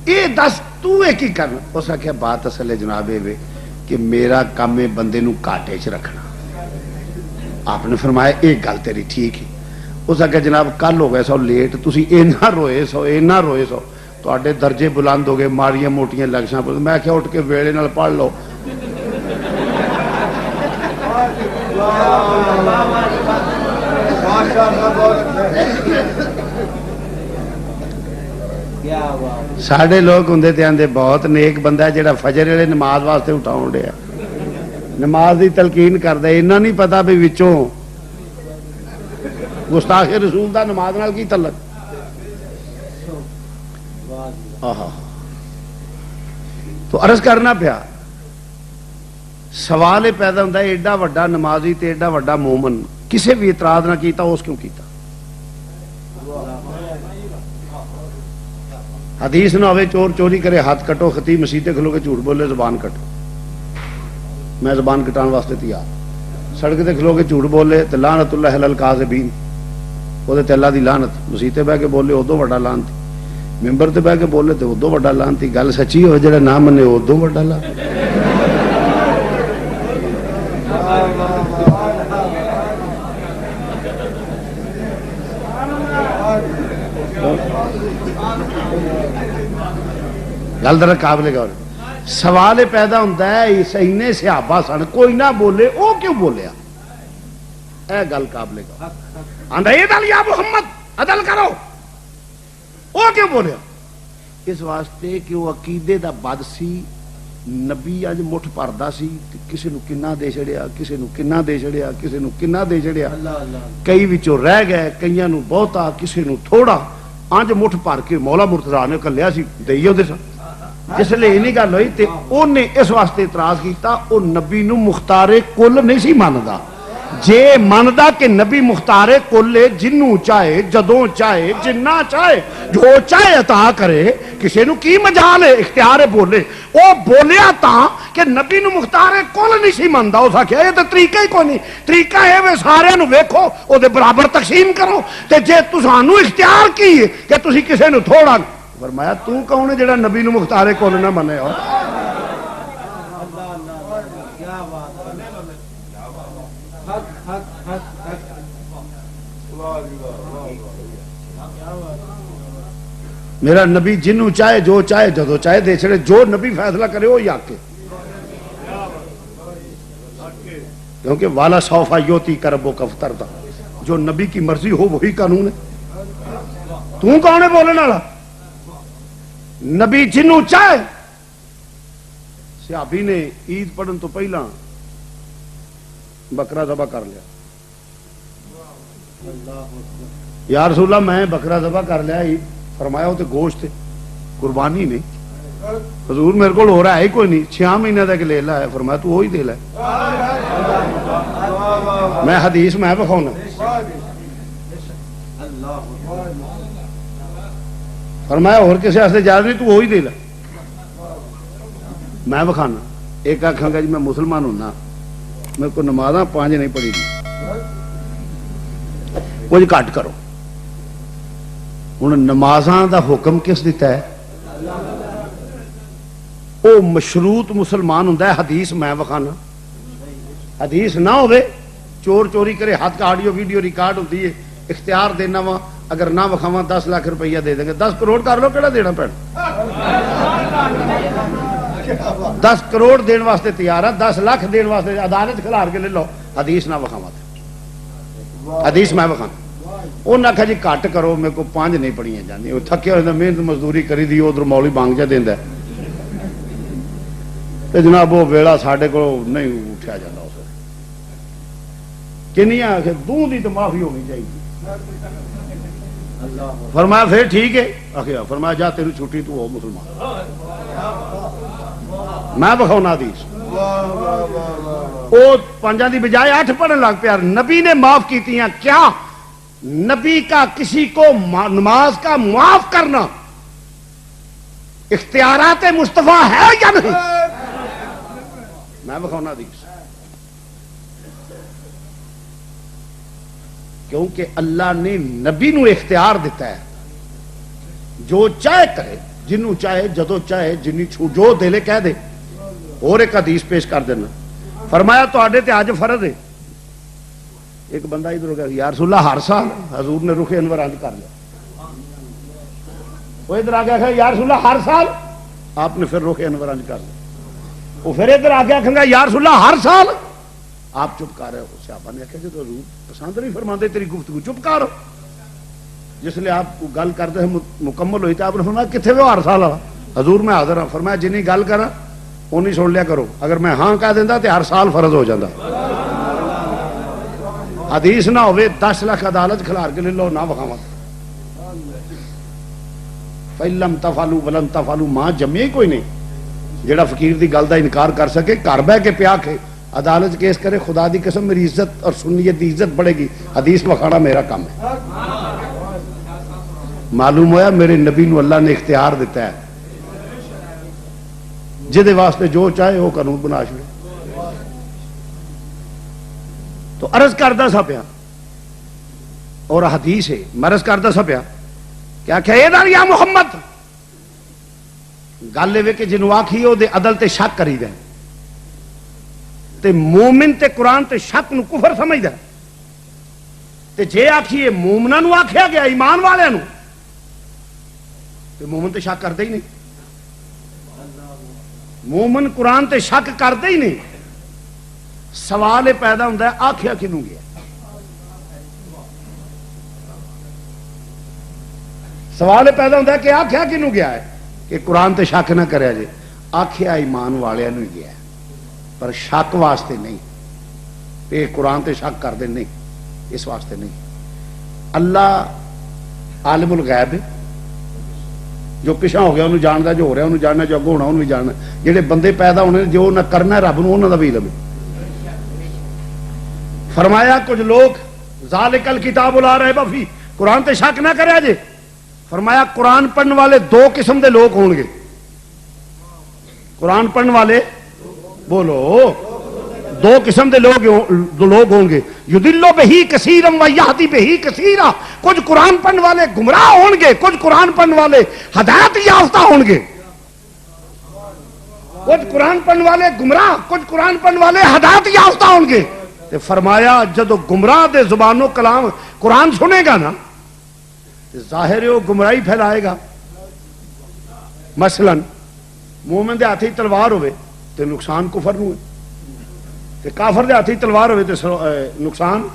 یہ دس تو ایک ہی کرنا اس کیا بات اصل ہے جناب یہ کہ میرا کام ہے بندے نو کاٹے چ رکھنا آپ نے فرمایا ایک گل تیری ٹھیک ہے اس کیا جناب کل ہو گئے سو لیٹ تسی اینا روئے سو تواڈے درجے بلند ہو گئے ماڑیاں موٹیاں لگشاں میں کیا اٹھ کے ویلے نال پڑھ لو ساڈے لوگ ہوندے تے آندے بہت نیک بندہ ہے جڑا فجر ویلے نماز واسطے اٹھاون ڈیا نماز دی تلقین کردا اینا نہیں پتا بھی وچوں گستاخ رسول دا نماز نال کی تعلق تو عرض کرنا پیا سوال یہ پیدا ہوتا ہے ایڈا وڈا نمازی تے ایڈا وڈا مومن کسے بھی اعتراض نہ کیتا اس کیوں کیتا حدیث نہ ہوئے چور چوری کرے ہاتھ کٹو خطیب مسیح تے کھلو کے جھوٹ بولے زبان کٹو میں زبان کٹان واسطے تیار سڑک تے کھلو کے جھوٹ بولے تے لعنت اللہ علی الکاذبین او تے اللہ دی لعنت مسیح تے بہ کے بولے ادو وڈا لعنت ممبر تے بہ کے بولے تے ادو وڈا لعنتی گل سچی ہوئے جڑا نہ منے ادو وڈا لعنت گل در قابل غور سوال پیدا ہوتا ہے اینے صحابہ سن کوئی نہ بولے او کیوں بولیا اے گل قابل غور آندا عدل یا محمد عدل کرو او کیوں بولیا اس واسطے کہ وہ عقیدے دا بد سی نبی اج مٹھ پردا سی کسے نو کنا دے چھڑیا کسے نو کنا دے چھڑیا کسے نو کنا دے چھڑیا کئی وچوں رہ گئے کئیاں نو بہتا کسے نو تھوڑا انج مٹھ پر کے مولا مرتضی نے کلیا سی دئی ہوندے سن جس لئے نہیں گل ہوئی تے اونے اس واسطے اعتراض کیتا او نبی نو مختار کل نہیں سی ماندا جے ماندا کہ نبی مختار کل جنوں چاہے جدوں چاہے جنہ چاہے جو چاہے عطا کرے کسی نو کی مجال ہے اختیار بولے او بولیا تاں کہ نبی نو مختار کل نہیں سی ماندا اس آکھیا یہ تے طریقہ ہی کوئی نہیں طریقہ ہے وے سارے نو ویکھو او دے برابر تقسیم کرو تے جے تسانو اختیار کی ہے کہ تسی کسی نو تھوڑا فرمایا تو کون ہے جڑا نبی نو مختار کل نہ منے ہو میرا نبی جنوں چاہے جو چاہے جدو چاہے دے چھڑے جو نبی فیصلہ کرے وہ یا کے کیونکہ والا سوفا یوتی کربو کفتر دا جو نبی کی مرضی ہو وہی قانون ہے تو کون ہے بولنے والا نبی جنوں چاہے صحابی نے عید پڑھن تو پہلا بکرا ذبح کر لیا یا رسول اللہ میں بکرا ذبح کر لیا ہی. فرمایا وہ تو گوشت قربانی نہیں. حضور میرے کو ہو رہا ہے ہی کوئی نہیں, 6 مہینے تک لے لا ہے. فرمایا تو وہی دے لا. میں حدیث میں بخاؤنا. فرمایا اور کسی واسطے اجازت نہیں, تو وہی دے لا. میں بخانا. ایک آخا گا جی میں مسلمان ہونا, میرے کو نمازاں 5 نہیں پڑھی گی, کچھ گھٹ کرو. ہوں نمازاں دا حکم کس دیتا ہے؟ وہ مشروط مسلمان ہوں. حدیث میں بخانا. حدیث نہ ہوئے, چور چوری کرے, ہاتھ کا آڈیو ویڈیو ریکارڈ ہوتی ہے, اختیار دینا وا, اگر نہ وکھاواں 10 لاکھ روپیہ دے دیں گے. 10 کروڑ کر لو, کہڑا دینا پینا. 10 کروڑ دین واسطے تیار ہے, 10 لاکھ دین واسطے عدالت کھلار کے لے لو. حدیث نہ وکھاواں, حدیث میں بخانا. انہوں نے آخیا جی گھٹ کرو, میرے کو 5 نہیں پڑھیاں جاندی. وہ تھکے ہوئے محنت مزدوری کری دی, ادھر مولوی بانگ جا دینا. جناب وہ ویلا ساڈے کو نہیں اٹھا جاتا. اس کنیا آخر دوں دی تو معافی ہونی چاہیے. فرمایا پھر ٹھیک ہے. آخیا فرمایا جا تیری چھٹی, تو ہو مسلمان. میں بخاؤنا حدیث. وہ 5 دی بجائے 8 پڑھنے لگ پیا. نبی نے معاف کی. کیا نبی کا کسی کو نماز کا معاف کرنا اختیارات مصطفیٰ ہے یا نہیں؟ میں بخاؤنا حدیث. کیونکہ اللہ نے نبی نو اختیار دیتا ہے, جو چاہے کرے, جنوں چاہے, جدو چاہے, جنی جو دلے کہہ دے. اور ایک حدیث پیش کر دینا. فرمایا تو آڈے تے آج فرض ہے. ایک بندہ ادھر ہو گیا, یا رسول اللہ ہر سال. حضور نے رخ انور آج کر لیا. وہ ادھر آ گیا, یا رسول اللہ ہر سال. آپ نے پھر رخ انور آج کر لیا. وہ پھر ادھر آ گیا, کہا یا رسول اللہ ہر سال. آپ چپ کر رہے ہو. صحابہ نے کہا تو حضور پسند نہیں فرماتے تیری گفتگو, چپ کر. جس لیے آپ کو گل کرتے ہیں مکمل ہوئی تو آپ نے فرمایا کتنے وہ ہر سال والا. حضور میں حاضر ہوں. فرمایا جنہیں گل کرا انہیں سن لیا کرو, اگر میں ہاں کہہ دینا تو ہر سال فرض ہو جاتا. حدیث نہ ہوئے 10 لاکھ عدالت کھلار کے لے لو, نہ بخاوا. فَإِلَّمْ تَفْعَلُوا وَلَن تَفْعَلُوا, ماں جمے کوئی نہیں جڑا فقیر دی گل دا انکار کر سکے. گھر بہ کے پیا کے عدالت کیس کرے, خدا دی قسم میری عزت اور سنیت دی عزت بڑھے گی. حدیث بخانا میرا کام ہے. معلوم ہوا میرے نبی نو اللہ نے اختیار دیتا ہے, جدے واسطے جو چاہے وہ قانون بنا چھوڑے. تو عرض کردہ سا پیا, اور حدیث ہے, میں عرض کردہ سا پیا کیا یا محمد. گل یہ کہ جنوں آکھی وہ عدل تے شک کری دے, تے مومن تے قرآن تے شک نو کفر سمجھ دے. تے جے آکھیے مومناں نو آکھیا گیا, ایمان والے نو, تے مومن تے شک کرتے ہی نہیں. مومن قرآن تے شک کرتے ہی نہیں. سوال یہ پیدا ہوتا ہے آکھیا کنوں گیا. سوال یہ پیدا ہوتا ہے کہ آکھیا کنوں گیا ہے, کہ قرآن تے شک نہ کریا جے. آکھیا ایمان والے نو ہی گیا ہے, پر شک واسطے نہیں. یہ قرآن تے شک کر دے نہیں, اس واسطے نہیں. اللہ عالم الغیب ہے, جو پیچھا ہو گیا انہوں جانتا, جو ہو رہا انہوں جاننا, جو اگوں ہونا انہوں جاننا. جہے بندے پیدا ہونے جو نہ کرنا ہے رب نو, انہوں دا بھی علم ہے. فرمایا کچھ لوگ ذالک الکتاب لا ریب فیہ, قرآن تے شک نہ کریا جے. فرمایا قرآن پڑھنے والے 2 قسم دے لوگ ہون گے. قرآن پڑھنے والے بولو 2 قسم دے لوگ ہوں گے. یضل بہ کثیرا و یہدی بہ کثیرا. کچھ قرآن پڑھنے والے گمراہ ہون گے, کچھ قرآن پڑھنے والے ہدایت یافتہ ہون گے. کچھ قرآن پڑھنے والے گمراہ, کچھ قرآن پڑھنے والے ہدایت یافتہ ہون گے. تے فرمایا جدو گمراہ دے زبانوں کلام قرآن سنے گا نا, ظاہر وہ گمراہی پھیلائے گا. مثلا مومن دے ہاتھ تلوار ہوئے تے نقصان کفر نو ہے, تے کافر دے ہاتھ تلوار ہوئے تے نقصان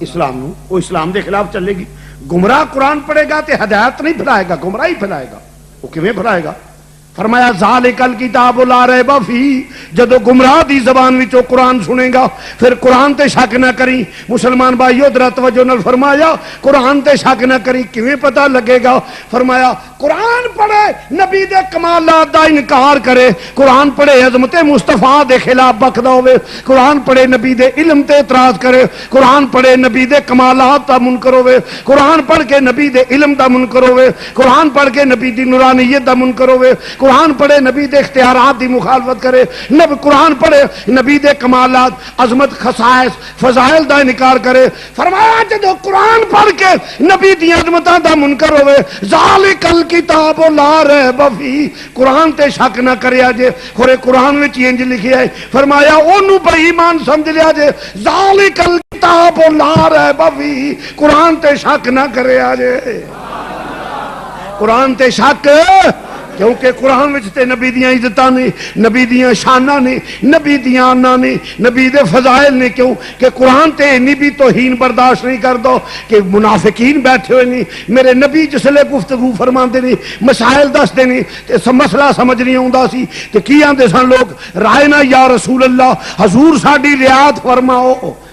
اسلام نو. وہ اسلام دے خلاف چلے گی. گمراہ قرآن پڑھے گا تے ہدایت نہیں پھیلائے گا, گمراہی پھیلائے گا. وہ کیویں پھیلائے گا؟ فرمایا ذالکل کتاب لا ریب فی، جدو گمراہ دی زبان وچوں قرآن سنے گا پھر قرآن تے شک نہ کری. مسلمان بھائیو ذرا توجہ نال فرمایا قرآن تے شک نہ کری. کیویں پتہ لگے گا؟ فرمایا قرآن پڑھے نبی دے کمالات دا انکار کرے، قرآن پڑھے عظمت مصطفیٰ دے خلاف بکدا ہوے، قرآن پڑھے نبی دے علم تے اعتراض کرے، قرآن پڑھے نبی دے کمالات دا منکر ہوے، قرآن پڑھ کے نبی دے علم دا منکر ہوے، قرآن پڑھ کے نبی دی نورانیت دا منکر ہوے، قرآن پڑھے نبی دے اختیارات دی مخالفت کرے، قرآن پڑھے نبی دے کمالات عظمت خصائص فضائل دا انکار کرے. فرمایا جدو قرآن پڑھ کے نبی دی عظمتاں دا منکر ہوے ذالک الکتاب لا ریب فی، قرآن تے شک نہ کریا جے. خورے قرآن وچ انج لکھیا ہے، فرمایا اونوں بے ایمان سمجھ لیا جے. ذالک الکتاب لا ریب فی، قرآن تے شک نہ کریا جے. قرآن تے شک کیونکہ قرآن وچ تے نبی دیاں عزتاں نے، نبی دیاں شاناں نے، نبی دیاں آناں نے، نبی دے فضائل نے. کیوں کہ قرآن تے انی بھی توہین برداشت نہیں کر دو کہ منافقین بیٹھے ہوئے نہیں. میرے نبی جسلے گفتگو فرماندے نہیں، مسائل دستے نہیں تے مسئلہ سمجھ نہیں آوندا سی تے کی آندے سن لوگ؟ رائنا یا رسول اللہ، حضور ساڈی رعایت فرماؤ،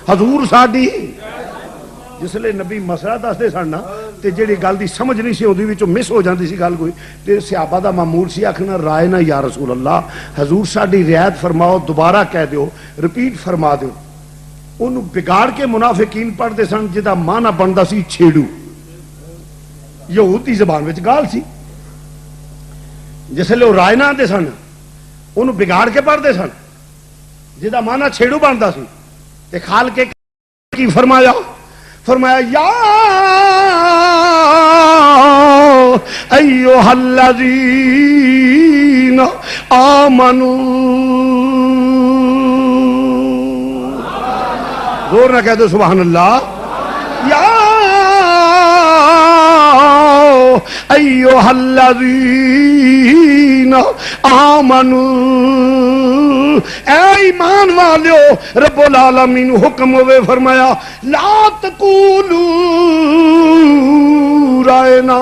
حضور ساڈی. جسلے نبی مسئلہ دستے سن نا تے جیڑی گل دی سمجھ نہیں سی اوندی وچوں مس ہو جاندی سی گل کوئی تے صحابہ دا معمول سی آکھنا رائے نا یا رسول اللہ، حضور ساڈی رعایت فرماؤ، دوبارہ کہہ دیو، ریپیٹ فرما دیو. اونوں بگاڑ کے منافقین پڑھدے سن جدا معنی بندا سی چھیڑو، یہودی زبان وچ گال سی. جسلے او رائے نہ آندے سن اونوں بگاڑ کے پڑھدے سن جدا معنی چھیڑو بندا سی. تے کھال کے کی فرمایا؟ فرمایا یا ایھا الذین آمنو، زور نہ کہہ دو سبحان اللہ. یا ایھا الذین آمنو، اے ایمان والیو، رب العالمین حکم ہوئے فرمایا لا تقولوا رائنا،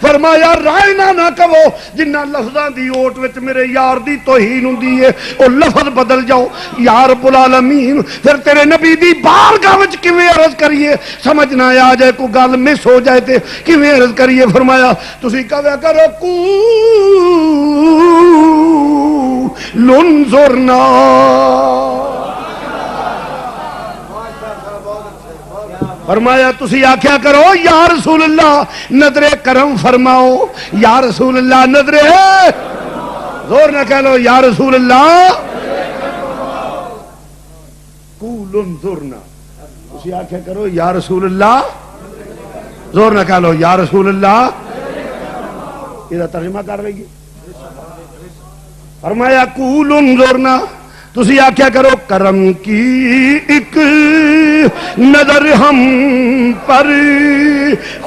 فرمایا رائنا نہ کہو. جنہ لفظاں دی اوٹ وچ میرے یار دی توہین ہوندی ہے او لفظ بدل جاؤ. یا رب العالمین پھر تیرے نبی دی بارگاہ وچ کیویں عرض کریے؟ سمجھ نہ آ جائے کوئی گل مس ہو جائے تے کیویں عرض کریے؟ فرمایا تسی کہیا کرو لنظرنا، فرمایا تسی آکھیا کرو یا رسول اللہ نظر کرم فرماؤ، یا رسول اللہ نظر، زور نہ کہہ لو یا رسول اللہ قول انظرنا. تسی آکھیا کرو یا رسول اللہ، زور نہ کہہ لو یا رسول اللہ. یہ ترجمہ کر رہی ہے. فرمایا قول انظرنا، تسی آکھیا کرو کرم کی ایک نظر ہم پر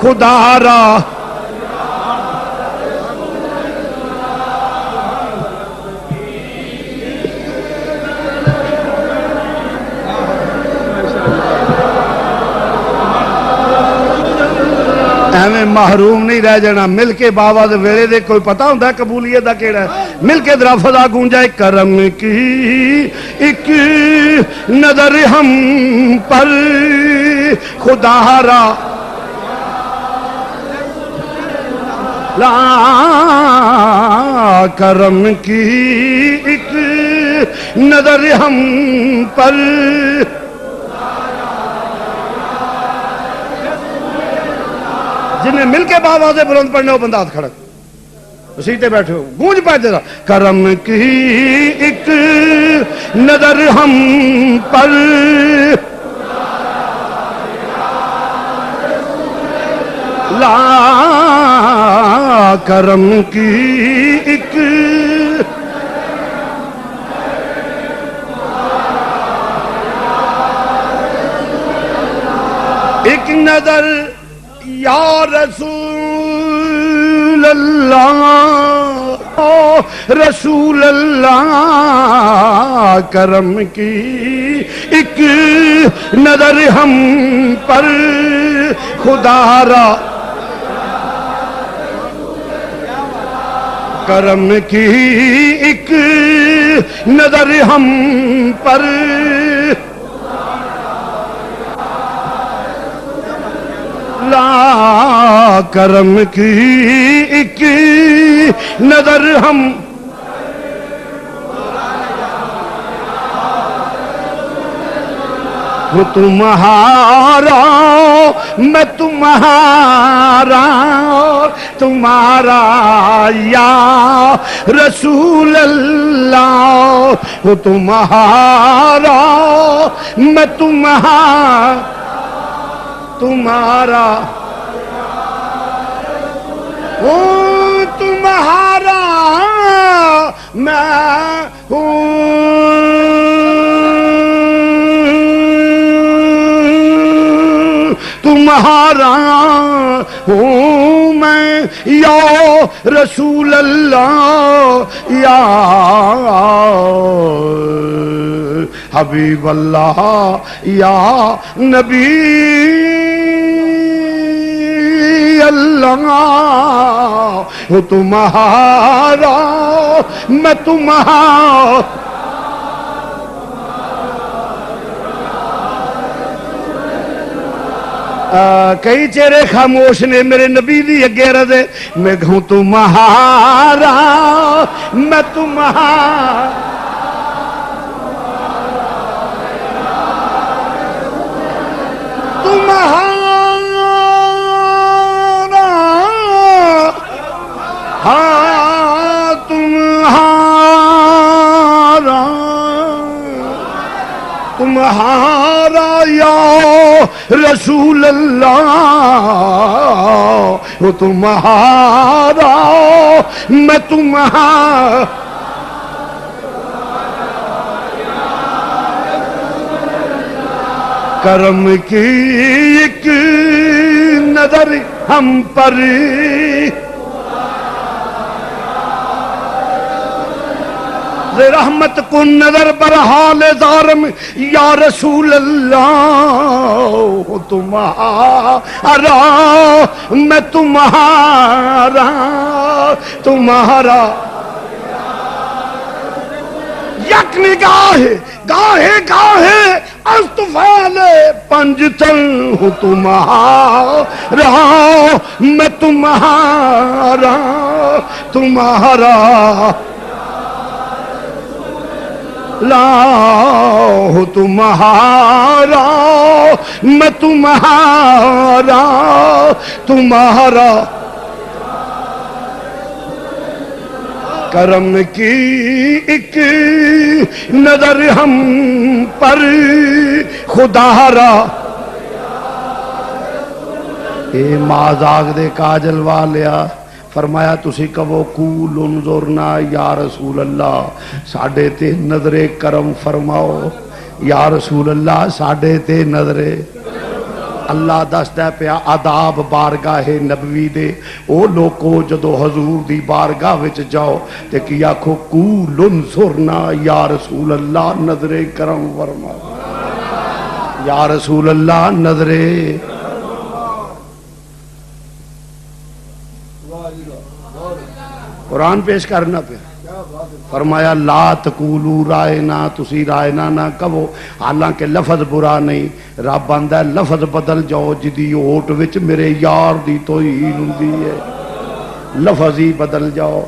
خدا را، ایویں محروم نہیں رہ جانا. مل کے بابا دے ویلے دے کوئی پتہ ہوندا قبولیت دا کیڑا ہے؟ مل کے ذرا فضا گونجائے کرم کی ایک نظر ہم پر خدا را، لا کرم کی ایک نظر ہم پر، جنہیں مل کے باواز بلند پڑھنے وہ بندہ ہاتھ کھڑا سیٹے بیٹھے ہو گونج پہ جرا. کرم کی ایک نظر ہم پر، لا کرم کی ایک ایک نظر یا رسول اللہ، رسول اللہ کرم کی ایک نظر ہم پر خدا را، کرم کی ایک نظر ہم پر لا کرم کی ایک نظر ہم وہ تمہارا میں تمہارا تمہارا یا رسول اللہ وہ تمہارا میں تمہارا وہ تمہارا میں تمہارا ہوں میں یا رسول اللہ یا حبیب اللہ یا نبی اللہ وہ تمہارا میں تمہارا کئی چہرے خاموش نے میرے نبی دی اگے رضے میں کہوں تمہارا میں تمہارا ہاں تمہارا یا رسول اللہ وہ تمہارا میں تمہارا کرم کی ایک نظر ہم پر رحمت کو نظر پر حال ظالم یا رسول اللہ تمہارا میں تمہارا تمہارا یک نگاہ گاہے گاہے استفال پنجتن ہوں تمہارا میں تمہارا تمہارا لا تمہارا میں تمہارا تمہارا کرم کی ایک نظر ہم پر خدا را اے مازاگ دے کاجل والیا فرمایا تسی کہو کول انظرنا یا رسول اللہ ساڑھے تے نظر کرم فرماؤ یا رسول اللہ ساڑھے تے نظر اللہ دستا پیا آداب بارگاہ نبوی دے او لوگو جدو حضور دی بارگاہ وچ جاؤ تے کیا کھو کول انظرنا یا رسول اللہ نظر کرم فرماؤ یا رسول اللہ نظر قرآن پیش کرنا پہ فرمایا لا تقولو رائنا تسی رائنا نہ کہو حالانکہ لفظ برا نہیں رب آندا ہے لفظ بدل جاؤ جدی اوٹ وچ میرے یار دی توہین ہوندی ہے لفظ ہی بدل جاؤ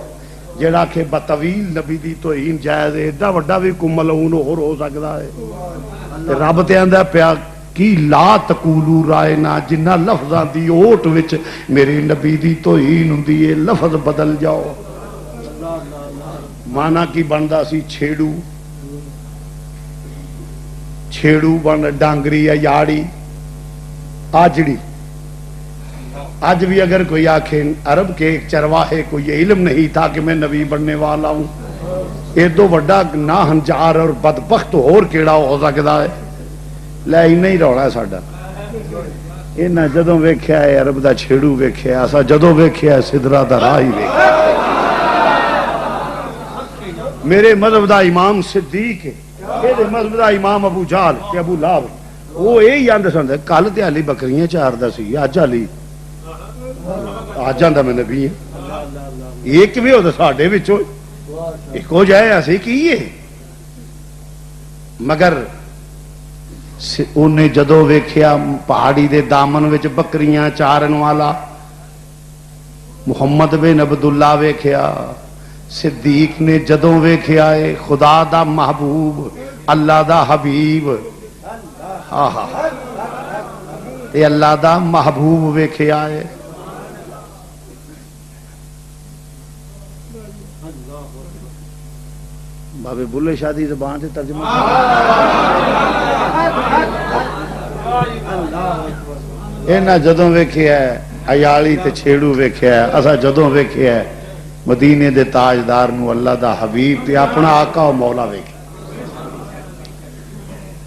جڑا کہ بطویل نبی دی توہین جائز ہے ایڈا وڈا بھی کوئی ملعون اور ہو سکدا ہے رب تے آندا پیا کی لا تقولو رائنا جنہ لفظاں دی اوٹ وچ میرے نبی دی توہین ہوندی ہے لفظ بدل جاؤ مانا کی بندا سی چھیڑو چھیڑو بن ڈانگری یا یاڑی آجڑی آج بھی اگر کوئی آنکھیں عرب کے ایک چرواہے کو یہ علم نہیں تھا کہ میں نبی بننے والا ہوں یہ دو وڈا ناہنجار اور بدبخت اور کیڑا ہو سکتا ہے لے ہی نہیں روڑا ہے ساڑا یہ نہ جدوں ویکھیا ہے عرب دا چھیڑو ویکھیا اسا جدوں ویکھیا ہے سدرہ دا راہی ویکھیا میرے مذہب دا امام صدیق ہے میرے مذہب دا امام ابو جہل کہ ابو لہب وہ یہی آندے سن کل تے علی بکریاں چار دا سی اج علی اج آندا میں نبی ہوں ایک بھی ہو تو ساڈے وچوں ایک ہو جائے اسی کیے مگر انہیں جدو ویکھیا پہاڑی دے دامن وچ بکریاں چارن والا محمد بن عبداللہ ویکھیا صدیق نے جدوں ویکھیا ہے خدا دا محبوب اللہ دا حبیب ہاں ہاں تے اللہ دا محبوب ویکھیا ہے بابے بلے شادی زبان سے ترجمہ اینا جدوں ویکھیا ہے عیالی تے چھیڑو ویکھیا ہے اسا جدوں ویکھیا ہے مدینے دے تاجدار نو اللہ دا حبیب تے اپنا آقا و مولا ویکھیا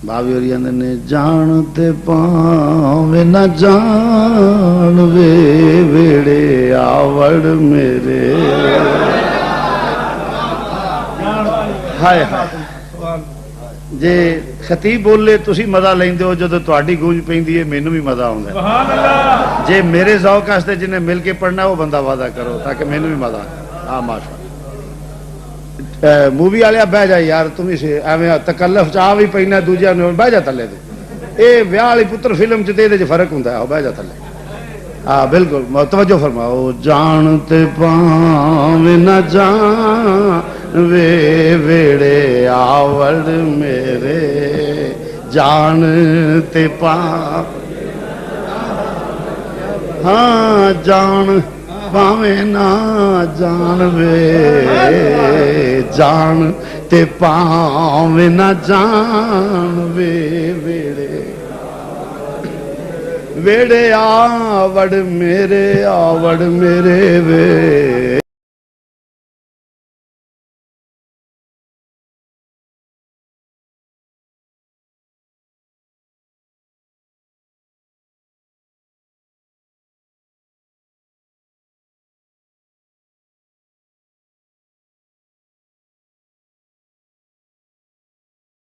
بابی ہوری اندر نے جان تے پاویں نہ جان وے ویڑے آوڑ میرے ہائے ہائے جے خطیب بولے تسی مزہ لیندے ہو جدو تہاڈی گونج پیندی ہے مینوں بھی مزہ آوندا ہے سبحان اللہ جے میرے ذوق واسطے جنہیں مل کے پڑھنا وہ بندہ وعدہ کرو تاکہ مینوں بھی مزہ آئے ہاں ماشاءاللہ مووی والے بہ جا یار تم سے ایویں تکلف چاہ بھی پینا دوجا بہ جا تھلے تو اے ویاہ والی پتر فلم چ تے فرق ہوندا ہے بہ جا تھلے ہاں بالکل توجہ فرماؤ جان تے پاویں نہ جان وے ویڑے آوڑ میرے جان تے پاویں ہاں جان پاویں نہ جان وے جان تے پاویں نہ جان وے ویڑے ویڑے آوڑ میرے وے